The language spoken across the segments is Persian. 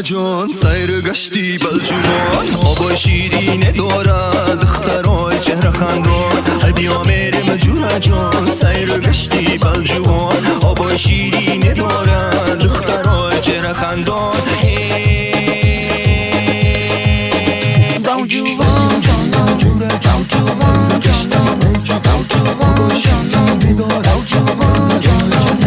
جان سیر گشتی بلجوان آبا شیرین دارد دخترای چهره خندان ای بیا میرم جون جان سیر گشتی بلجوان آبا شیرین دارد دخترای چهره خندان بلجوان جانم جون بلجوان جانم بلجوان جانم بلجوان جانم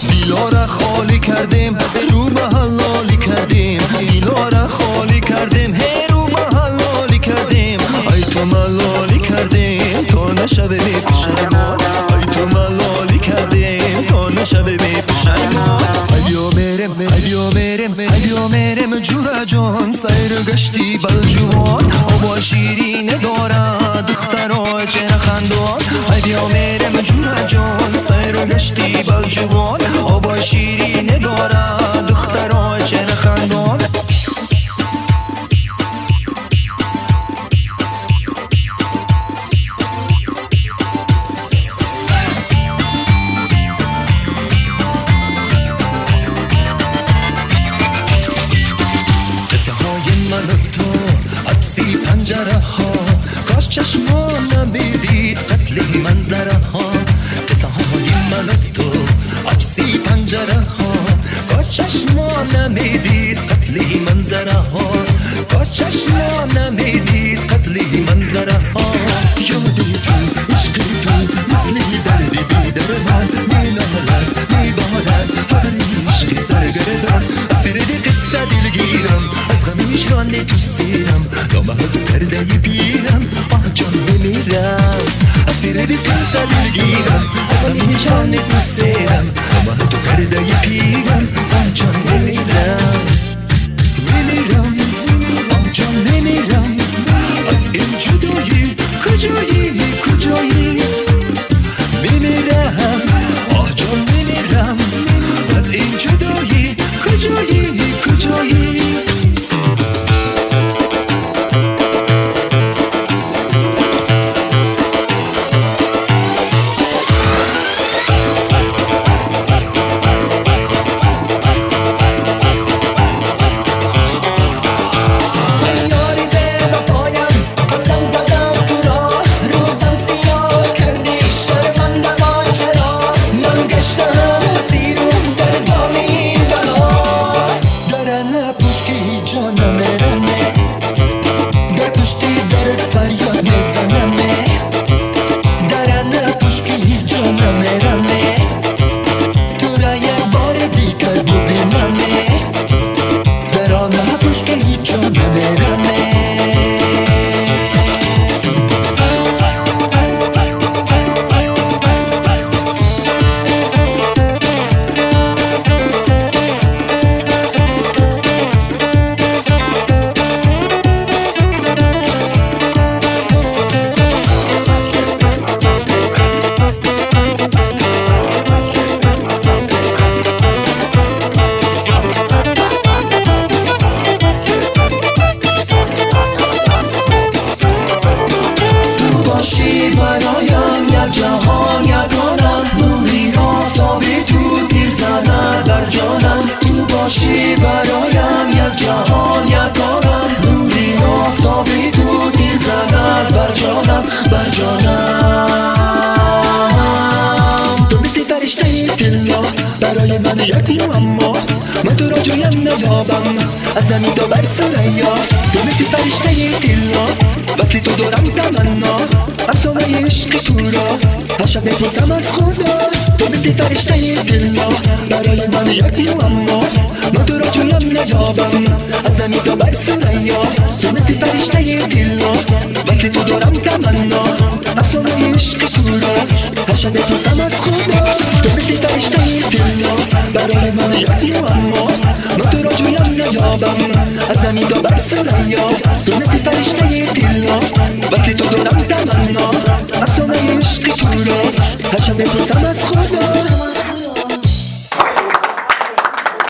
دیلاره خالی کردیم رو به حلالی کردیم دیلاره خالی کردیم رو به حلالی کردیم ای تو ملالی کردیم تا نشوه بی پشیمان ای تو ملالی کردیم تا نشوه بی پشیمان ای بیا میرم جون جان سیر گشتی بلجوان آبا شیرین دارد دخترای چهره خندان ای بیا میرم جون جان سیر گشتی بلجوان آبا شیرین دارد دخترای چهره خندان من و تو عطسی پنجره ها کاش چشما نمیدید قتلی منظره ها قصه های من و تو عطسی پنجره ها کاش چشما نمیدید قتلی منظره ها کاش چشما نمیدید قتلی منظره ها یادی تو عشقی تو مثلی دردی بیدر من میلالد میبالد هر عشقی سرگردان از فرد قصه دلگیرم میشرانه تو سیرم دامه تو کرده ی پیرم آه جان بمیرم از فیره بی کنسه دلگیرم از میشرانه تو سیرم دامه تو کرده ی پیرم آه جان بمیرم بمیرم آه جان بمیرم از این جدایی کجایی بمیرم آه جان بمیرم از این جدایی کجایی برای من یک معما من تو را جویم نیابم از زمین تا بر سریا تو مثل فرشته دلا وقتی تو دارم تمنا افسانه عشق تو را هر شب میپرسم از خدا تو مثل فرشته دلا برای من یک معما من تو را جویم نیابم از زمین تا بر سریا تو مثل فرشته دلا وقتی تو دارم تمنا افسانه عشق تو را هر شب میپرسم از خدا تو مثل فرشته دلا برای من یک معما من تو را جویم نیابم از زمین و بر سریا سنت فرشته دلا وقتی تو دارم تمنا مقصومه عشقی تو را هر شب بپرسم از خدا